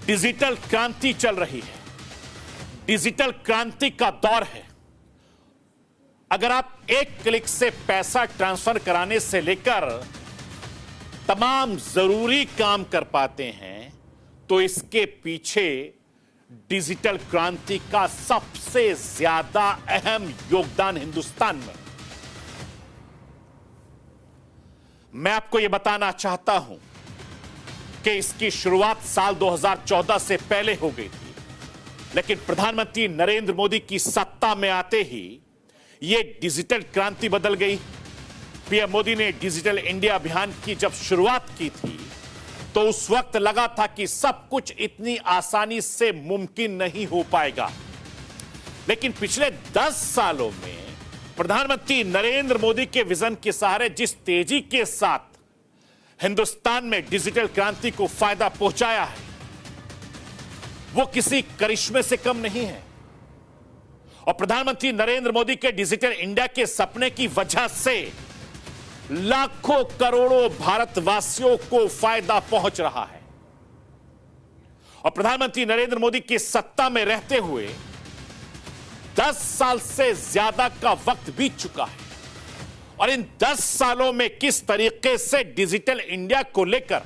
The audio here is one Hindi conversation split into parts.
डिजिटल क्रांति चल रही है। डिजिटल क्रांति का दौर है। अगर आप एक क्लिक से पैसा ट्रांसफर कराने से लेकर तमाम जरूरी काम कर पाते हैं तो इसके पीछे डिजिटल क्रांति का सबसे ज्यादा अहम योगदान हिंदुस्तान में। मैं आपको यह बताना चाहता हूं कि इसकी शुरुआत साल 2014 से पहले हो गई थी, लेकिन प्रधानमंत्री नरेंद्र मोदी की सत्ता में आते ही यह डिजिटल क्रांति बदल गई। पीएम मोदी ने डिजिटल इंडिया अभियान की जब शुरुआत की थी तो उस वक्त लगा था कि सब कुछ इतनी आसानी से मुमकिन नहीं हो पाएगा, लेकिन पिछले 10 सालों में प्रधानमंत्री नरेंद्र मोदी के विजन के सहारे जिस तेजी के साथ हिंदुस्तान में डिजिटल क्रांति को फायदा पहुंचाया है वो किसी करिश्मे से कम नहीं है। और प्रधानमंत्री नरेंद्र मोदी के डिजिटल इंडिया के सपने की वजह से लाखों करोड़ों भारतवासियों को फायदा पहुंच रहा है। और प्रधानमंत्री नरेंद्र मोदी की सत्ता में रहते हुए 10 साल से ज्यादा का वक्त बीत चुका है और इन 10 सालों में किस तरीके से डिजिटल इंडिया को लेकर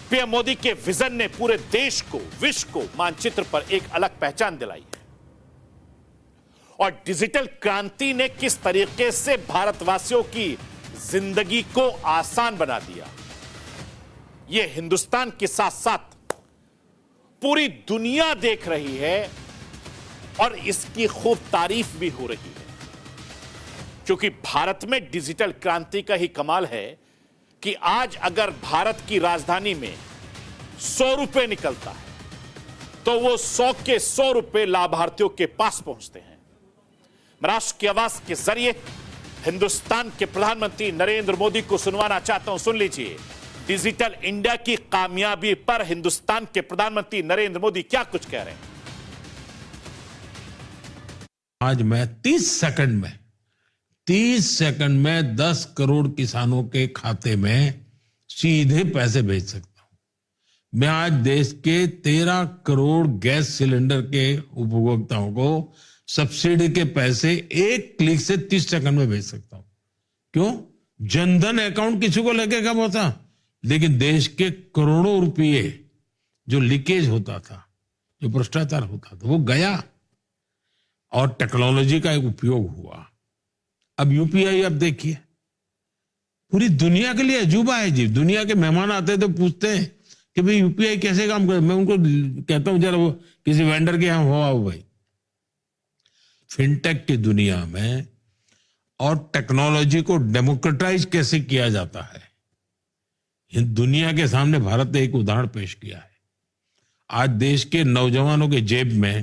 पीएम मोदी के विजन ने पूरे देश को, विश्व को मानचित्र पर एक अलग पहचान दिलाई है और डिजिटल क्रांति ने किस तरीके से भारतवासियों की जिंदगी को आसान बना दिया, यह हिंदुस्तान के साथ साथ पूरी दुनिया देख रही है और इसकी खूब तारीफ भी हो रही है। क्योंकि भारत में डिजिटल क्रांति का ही कमाल है कि आज अगर भारत की राजधानी में 100 रुपए निकलता है तो वो 100 के 100 रुपए लाभार्थियों के पास पहुंचते हैं। मैं राष्ट्र की आवाज के जरिए हिंदुस्तान के प्रधानमंत्री नरेंद्र मोदी को सुनवाना चाहता हूं। सुन लीजिए डिजिटल इंडिया की कामयाबी पर हिंदुस्तान के प्रधानमंत्री नरेंद्र मोदी क्या कुछ कह रहे हैं। आज मैं 30 सेकंड में 10 करोड़ किसानों के खाते में सीधे पैसे भेज सकता हूं। मैं आज देश के 13 करोड़ गैस सिलेंडर के उपभोक्ताओं को सब्सिडी के पैसे एक क्लिक से 30 सेकंड में भेज सकता हूं। क्यों? जनधन अकाउंट किसी को लगे कब होता, लेकिन देश के करोड़ों रुपये जो लीकेज होता था, जो भ्रष्टाचार होता था, वो गया और टेक्नोलॉजी का एक उपयोग हुआ। अब यूपीआई आप देखिए पूरी दुनिया के लिए अजूबा है जी। दुनिया के मेहमान आते हैं तो पूछते हैं कि भाई यूपीआई कैसे काम करे। मैं उनको कहता हूं जरा वो किसी वेंडर के यहां हो आओ भाई। फिनटेक की दुनिया में और टेक्नोलॉजी को डेमोक्रेटाइज कैसे किया जाता है, दुनिया के सामने भारत ने एक उदाहरण पेश किया है। आज देश के नौजवानों के जेब में